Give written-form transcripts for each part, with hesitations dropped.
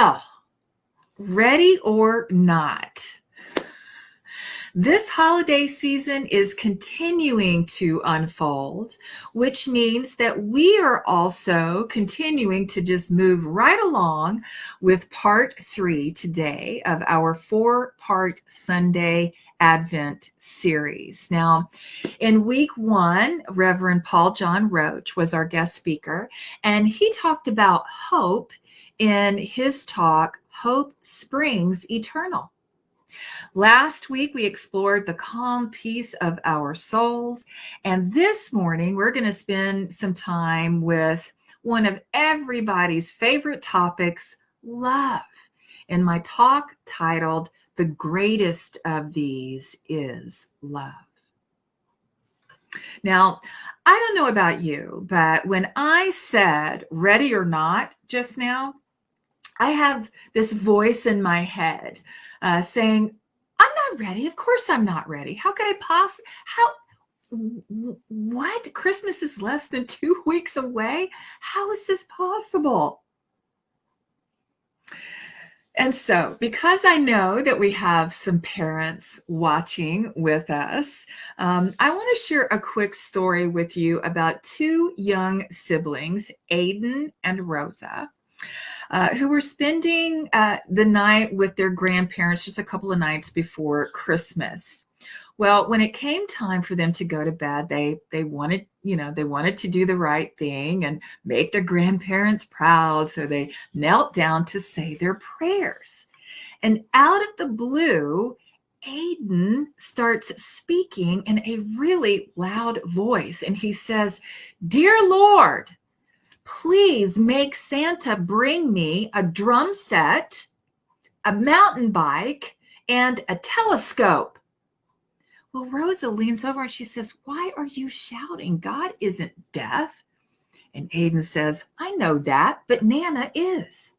Well, ready or not, this holiday season is continuing to unfold, which means that we are also continuing to just move right along with part 3 today of our 4-part Sunday Advent series. Now, in week 1, Reverend Paul John Roach was our guest speaker, and he talked about hope in his talk, Hope Springs Eternal. Last week, we explored the calm peace of our souls. And this morning, we're going to spend some time with one of everybody's favorite topics, love, in my talk titled, The Greatest of These is Love. Now, I don't know about you, but when I said ready or not just now, I have this voice in my head saying, I'm not ready. Of course I'm not ready. How could I possibly, what? Christmas is less than 2 weeks away? How is this possible? And so, because I know that we have some parents watching with us, I want to share a quick story with you about 2 young siblings, Aiden and Rosa, who were spending the night with their grandparents just a couple of nights before Christmas. Well, when it came time for them to go to bed, they wanted to do the right thing and make their grandparents proud. So they knelt down to say their prayers. And out of the blue, Aiden starts speaking in a really loud voice. And he says, "Dear Lord, please make Santa bring me a drum set, a mountain bike, and a telescope." Well, Rosa leans over and she says, "Why are you shouting? God isn't deaf." And Aiden says, "I know that, but Nana is."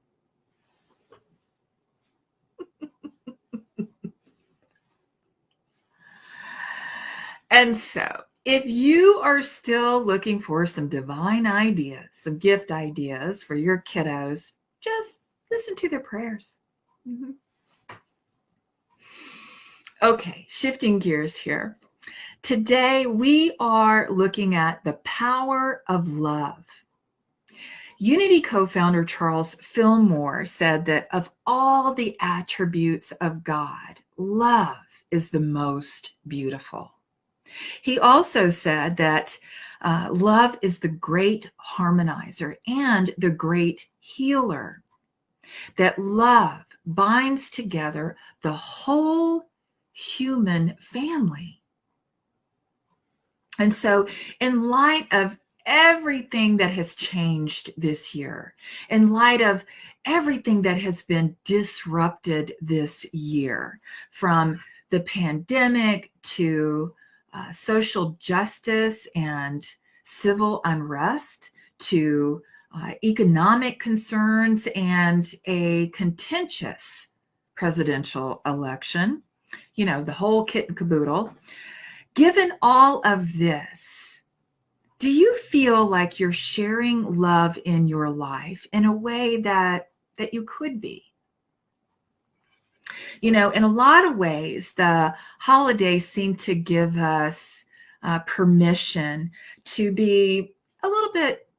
And so, if you are still looking for some divine ideas, some gift ideas for your kiddos, just listen to their prayers. Mm-hmm. Okay, shifting gears here. Today, we are looking at the power of love. Unity co-founder Charles Fillmore said that of all the attributes of God, love is the most beautiful. He also said that love is the great harmonizer and the great healer, that love binds together the whole human family. And so, in light of everything that has changed this year, in light of everything that has been disrupted this year, from the pandemic to social justice and civil unrest, to economic concerns and a contentious presidential election, the whole kit and caboodle. Given all of this, do you feel like you're sharing love in your life in a way that you could be? In a lot of ways, the holidays seem to give us permission to be a little bit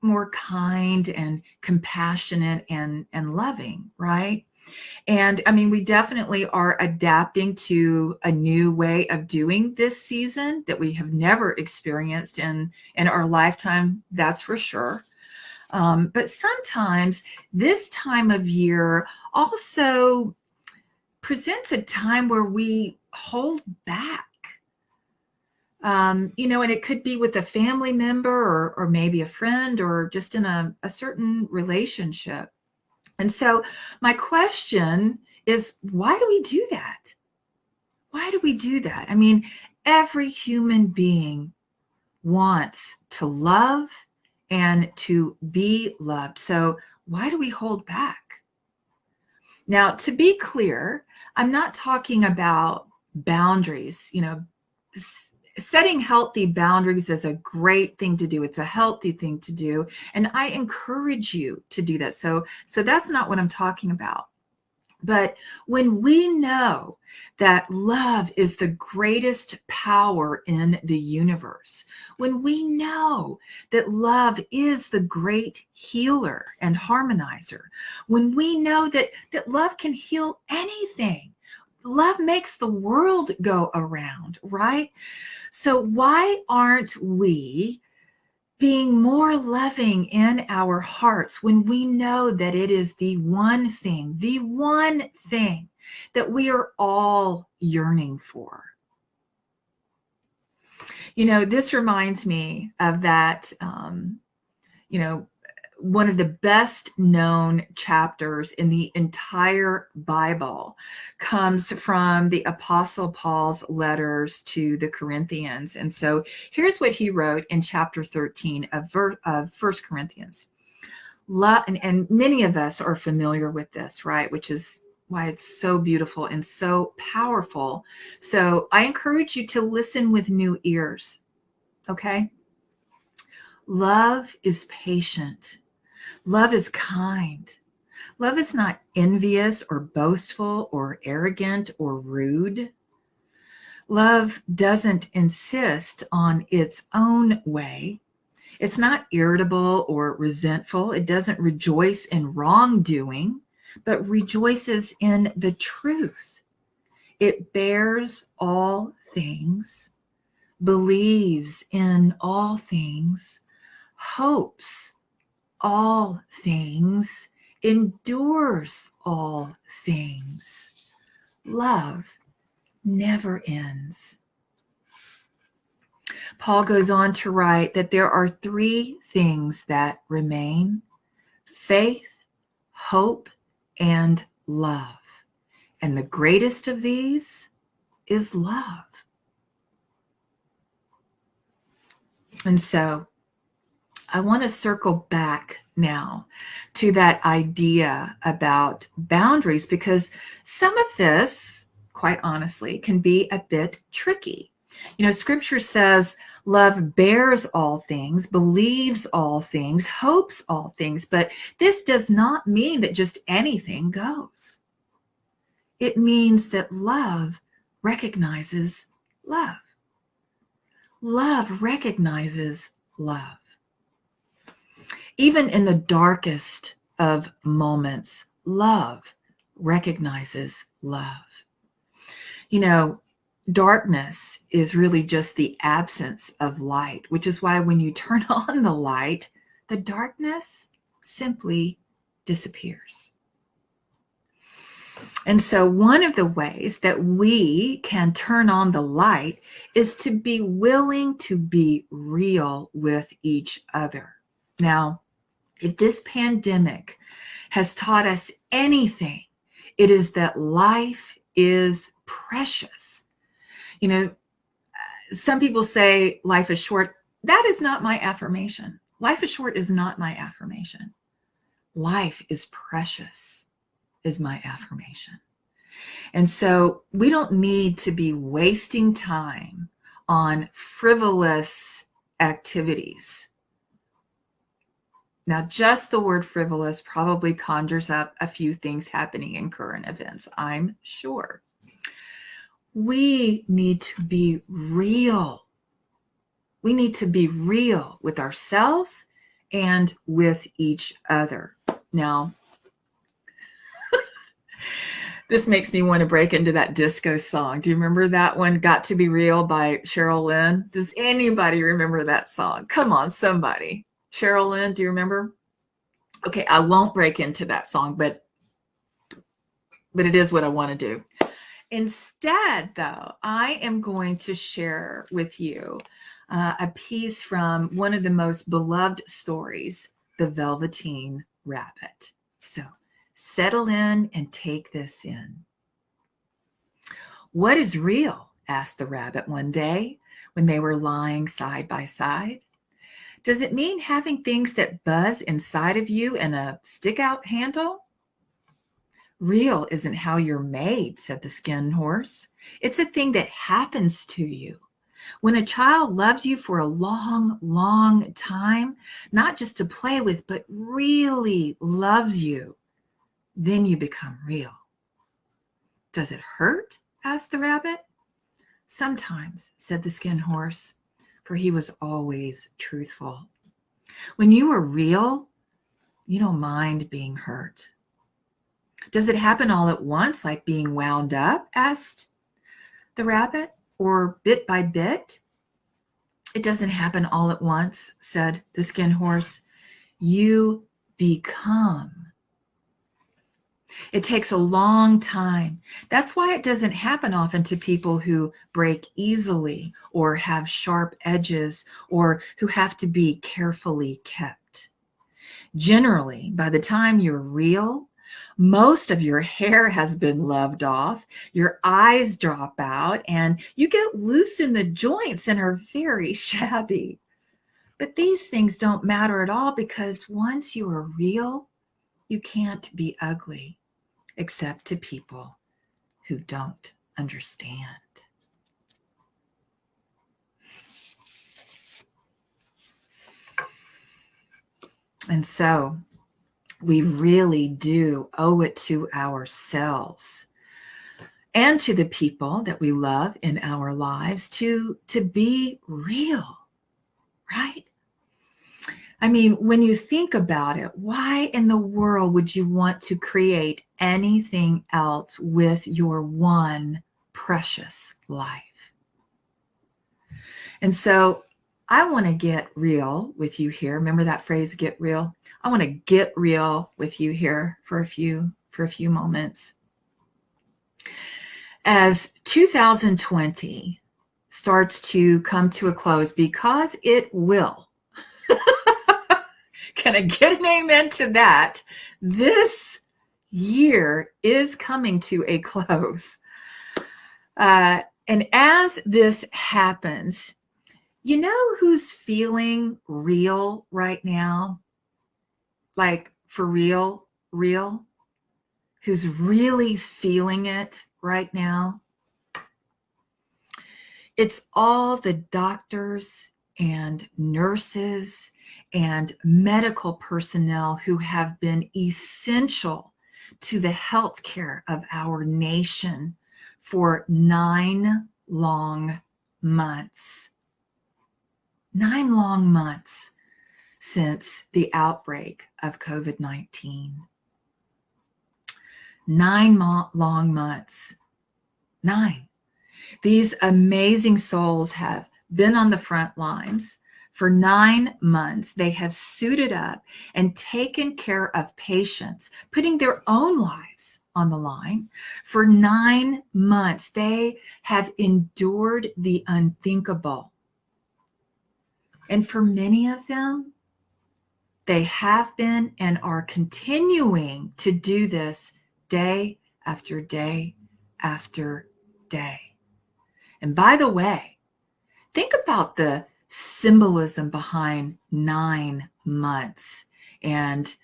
more kind and compassionate and loving, right? And I mean, we definitely are adapting to a new way of doing this season that we have never experienced in our lifetime, that's for sure. But sometimes this time of year also presents a time where we hold back. And it could be with a family member or maybe a friend or just in a certain relationship. And so my question is, why do we do that? Why do we do that? I mean, every human being wants to love and to be loved. So why do we hold back? Now, to be clear, I'm not talking about boundaries, setting healthy boundaries is a great thing to do. It's a healthy thing to do. And I encourage you to do that. So that's not what I'm talking about. But when we know that love is the greatest power in the universe, when we know that love is the great healer and harmonizer, when we know that love can heal anything, love makes the world go around, right? So why aren't we being more loving in our hearts when we know that it is the one thing that we are all yearning for? You know, this reminds me of that, one of the best known chapters in the entire Bible comes from the Apostle Paul's letters to the Corinthians. And so here's what he wrote in chapter 13 of 1 Corinthians. And many of us are familiar with this, right? Which is why it's so beautiful and so powerful. So I encourage you to listen with new ears, okay? Love is patient. Love is kind. Love is not envious or boastful or arrogant or rude. Love doesn't insist on its own way. It's not irritable or resentful. It doesn't rejoice in wrongdoing, but rejoices in the truth. It bears all things, believes in all things, hopes all things, endures all things. Love never ends. Paul goes on to write that there are three things that remain: faith, hope, and love. And the greatest of these is love. And so I want to circle back now to that idea about boundaries, because some of this, quite honestly, can be a bit tricky. You know, scripture says love bears all things, believes all things, hopes all things, but this does not mean that just anything goes. It means that love recognizes love. Love recognizes love. Even in the darkest of moments, love recognizes love. You know, darkness is really just the absence of light, which is why when you turn on the light, the darkness simply disappears. And so one of the ways that we can turn on the light is to be willing to be real with each other. Now, if this pandemic has taught us anything, it is that life is precious. You know, some people say life is short. That is not my affirmation. Life is short is not my affirmation. Life is precious is my affirmation. And so we don't need to be wasting time on frivolous activities. Now, just the word frivolous probably conjures up a few things happening in current events, I'm sure. We need to be real. We need to be real with ourselves and with each other. Now, this makes me want to break into that disco song. Do you remember that one, Got to Be Real by Cheryl Lynn? Does anybody remember that song? Come on, somebody. Cheryl Lynn, do you remember? Okay, I won't break into that song, but it is what I want to do. Instead, though, I am going to share with you a piece from one of the most beloved stories, The Velveteen Rabbit. So settle in and take this in. What is real? Asked the rabbit one day when they were lying side by side. Does it mean having things that buzz inside of you and a stick-out handle? Real isn't how you're made, said the skin horse. It's a thing that happens to you. When a child loves you for a long, long time, not just to play with, but really loves you, then you become real. Does it hurt? Asked the rabbit. Sometimes, said the skin horse, for he was always truthful. When you are real, you don't mind being hurt. Does it happen all at once, like being wound up? Asked the rabbit, or bit by bit? It doesn't happen all at once, said the skin horse. You become. It takes a long time. That's why it doesn't happen often to people who break easily or have sharp edges or who have to be carefully kept. Generally, by the time you're real, most of your hair has been loved off, your eyes drop out, and you get loose in the joints and are very shabby. But these things don't matter at all, because once you are real, you can't be ugly, except to people who don't understand. And so we really do owe it to ourselves and to the people that we love in our lives to be real, right? I mean, when you think about it, why in the world would you want to create anything else with your one precious life? And so I want to get real with you here. Remember that phrase, get real? I want to get real with you here for a few moments. As 2020 starts to come to a close, because it will. Can I get an amen to that? This year is coming to a close. And as this happens, you know who's feeling real right now? Like for real, real? Who's really feeling it right now? It's all the doctors and nurses and medical personnel who have been essential to the healthcare of our nation for 9 long months. 9 long months since the outbreak of COVID-19. 9 long months. 9. These amazing souls have been on the front lines for 9 months. They have suited up and taken care of patients, putting their own lives on the line. For 9 months, they have endured the unthinkable. And for many of them, they have been and are continuing to do this day after day after day. And by the way, think about the symbolism behind 9 months and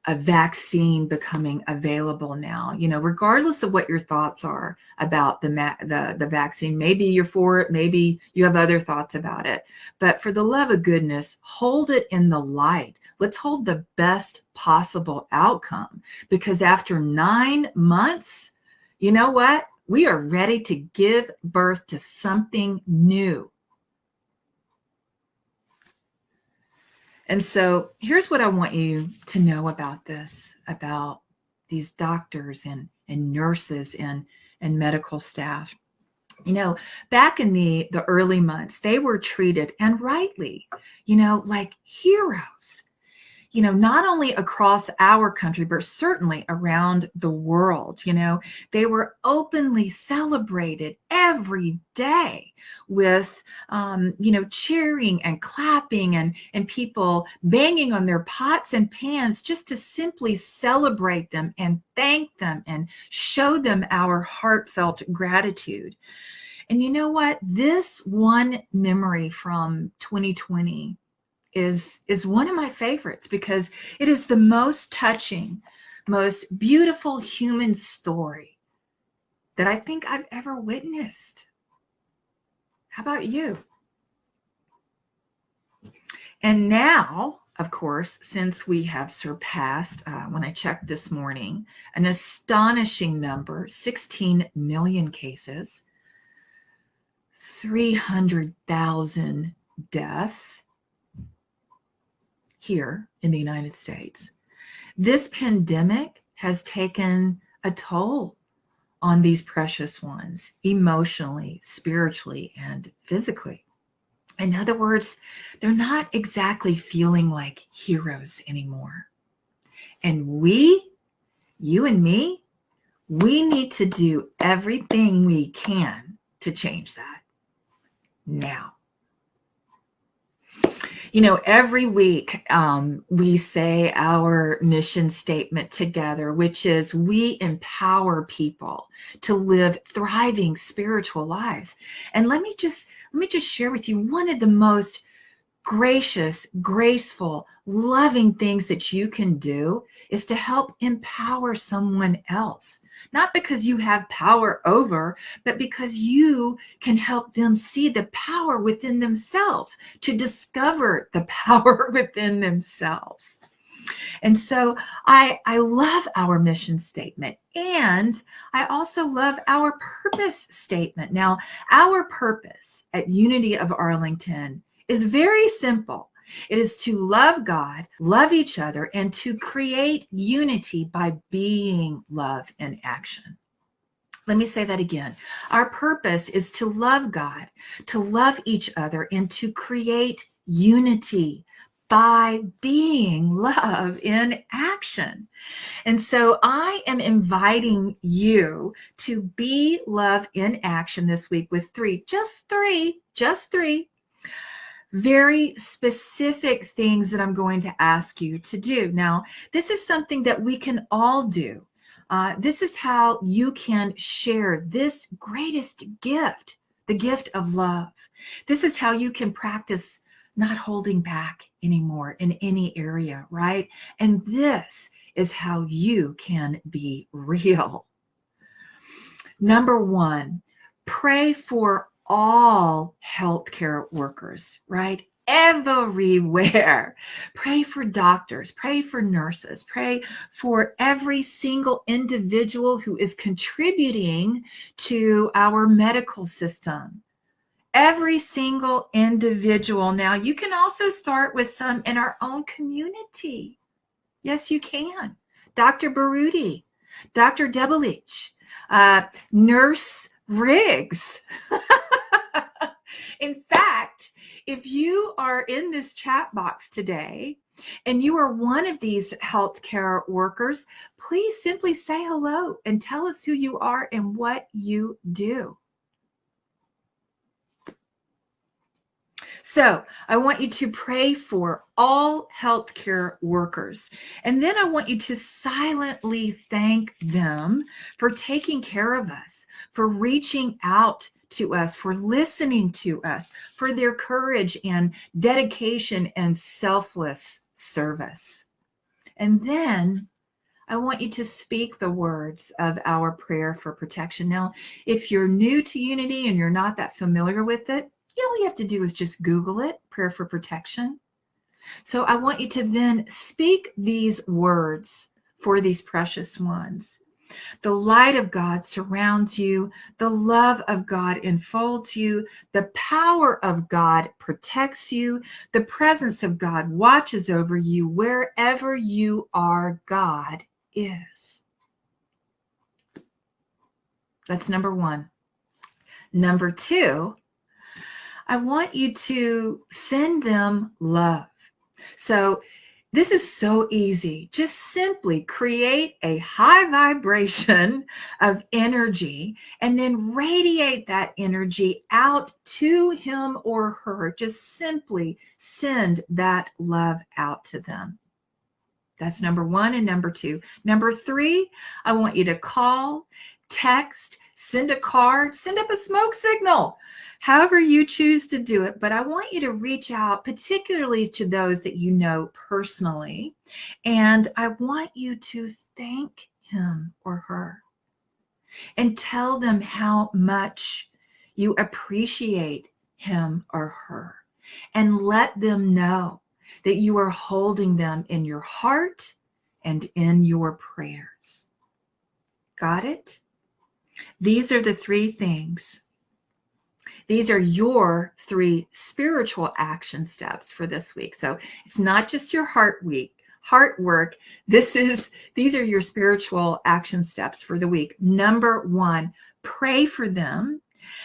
a vaccine becoming available now. You know, regardless of what your thoughts are about the vaccine, maybe you're for it, maybe you have other thoughts about it. But for the love of goodness, hold it in the light. Let's hold the best possible outcome, because after 9 months, you know what? We are ready to give birth to something new. And so here's what I want you to know about this, about these doctors and nurses and medical staff. You know, back in the early months, they were treated, and rightly, you know, like heroes. You know, not only across our country, but certainly around the world. You know, they were openly celebrated every day with, you know, cheering and clapping and people banging on their pots and pans just to simply celebrate them and thank them and show them our heartfelt gratitude. And you know what? This one memory from 2020 is one of my favorites, because it is the most touching, most beautiful human story that I think I've ever witnessed. How about you? And now, of course, since we have surpassed, when I checked this morning, an astonishing number, 16 million cases, 300,000 deaths here in the United States. This pandemic has taken a toll on these precious ones, emotionally, spiritually, and physically. In other words, they're not exactly feeling like heroes anymore. And we, you and me, we need to do everything we can to change that now. You know, every week we say our mission statement together, which is we empower people to live thriving spiritual lives. And let me just share with you one of the most gracious, graceful, loving things that you can do is to help empower someone else. Not because you have power over, but because you can help them see the power within themselves, to discover the power within themselves. And so I love our mission statement, and I also love our purpose statement. Now, our purpose at Unity of Arlington is very simple. It is to love God, love each other, and to create unity by being love in action. Let me say that again. Our purpose is to love God, to love each other, and to create unity by being love in action. And so I am inviting you to be love in action this week with just three very specific things that I'm going to ask you to do. Now, this is something that we can all do. This is how you can share this greatest gift, the gift of love. This is how you can practice not holding back anymore in any area, right? And this is how you can be real. Number one, pray for all healthcare workers, right? Everywhere. Pray for doctors, pray for nurses, pray for every single individual who is contributing to our medical system. Every single individual. Now, you can also start with some in our own community. Yes, you can. Dr. Baruti, Dr. Debelich, Nurse Riggs. In fact, if you are in this chat box today and you are one of these healthcare workers, please simply say hello and tell us who you are and what you do. So I want you to pray for all healthcare workers. And then I want you to silently thank them for taking care of us, for reaching out to us, for listening to us, for their courage and dedication and selfless service. And then I want you to speak the words of our prayer for protection. Now, if you're new to Unity and you're not that familiar with it, all you have to do is just Google it, prayer for protection. So I want you to then speak these words for these precious ones. The light of God surrounds you. The love of God enfolds you. The power of God protects you. The presence of God watches over you. Wherever you are, God is. That's number one. Number two, I want you to send them love. So this is so easy. Just simply create a high vibration of energy and then radiate that energy out to him or her. Just simply send that love out to them. That's number one and number two. Number three, I want you to call, text, send a card, send up a smoke signal, however you choose to do it. But I want you to reach out particularly to those that you know personally. And I want you to thank him or her and tell them how much you appreciate him or her, and let them know that you are holding them in your heart and in your prayers. Got it? These are the three things. These are your 3 spiritual action steps for this week. So it's not just your heart work. These are your spiritual action steps for the week. Number 1, pray for them.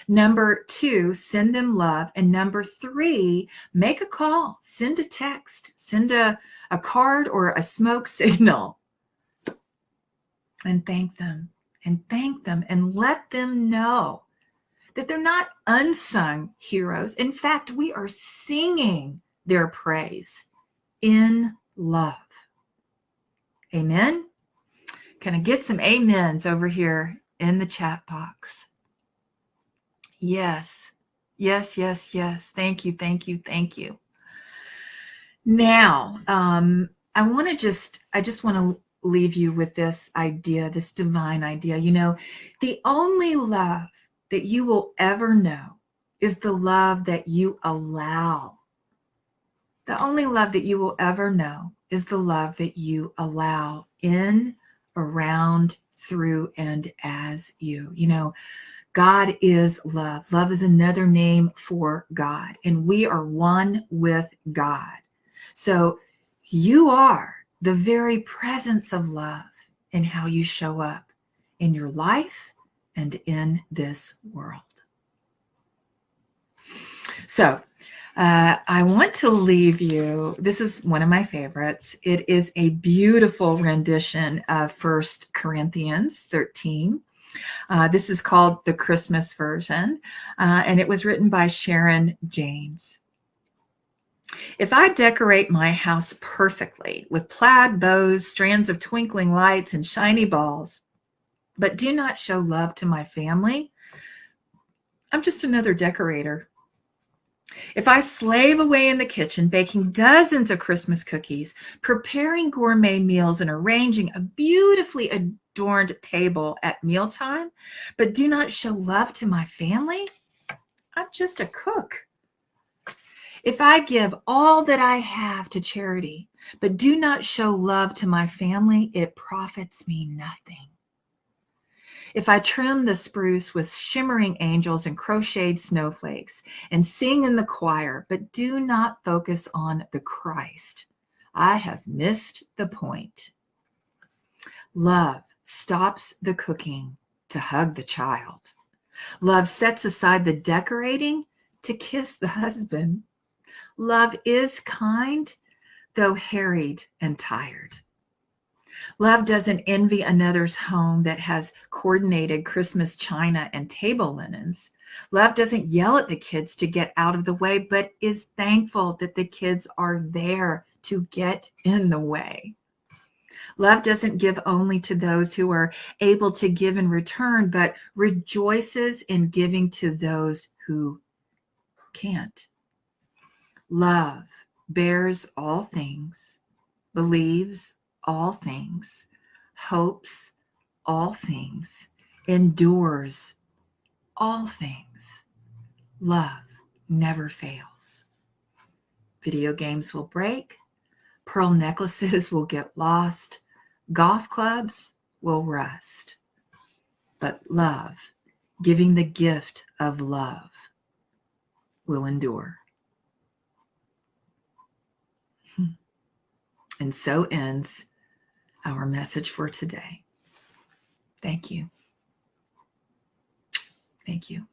Number 2, send them love. And number 3, make a call, send a text, send a card or a smoke signal, and thank them and let them know that they're not unsung heroes. In fact, we are singing their praise in love. Amen. Can I get some amens over here in the chat box? Yes. Yes, yes, yes. Thank you, thank you, thank you. Now, I just want to leave you with this idea, this divine idea. You know, the only love that you will ever know is the love that you allow. The only love that you will ever know is the love that you allow in, around, through, and as you. You know, God is love. Love is another name for God, and we are one with God. So you are the very presence of love in how you show up in your life and in this world. So I want to leave you. This is one of my favorites. It is a beautiful rendition of 1 Corinthians 13. This is called the Christmas version, and it was written by Sharon Janes. If I decorate my house perfectly with plaid bows, strands of twinkling lights, and shiny balls, but do not show love to my family, I'm just another decorator. If I slave away in the kitchen, baking dozens of Christmas cookies, preparing gourmet meals, and arranging a beautifully adorned table at mealtime, but do not show love to my family, I'm just a cook. If I give all that I have to charity, but do not show love to my family, it profits me nothing. If I trim the spruce with shimmering angels and crocheted snowflakes and sing in the choir, but do not focus on the Christ, I have missed the point. Love stops the cooking to hug the child. Love sets aside the decorating to kiss the husband. Love is kind, though harried and tired. Love doesn't envy another's home that has coordinated Christmas china and table linens. Love doesn't yell at the kids to get out of the way, but is thankful that the kids are there to get in the way. Love doesn't give only to those who are able to give in return, but rejoices in giving to those who can't. Love bears all things, believes all things, hopes all things, endures all things. Love never fails. Video games will break, pearl necklaces will get lost, golf clubs will rust. But love, giving the gift of love, will endure. And so ends our message for today. Thank you. Thank you.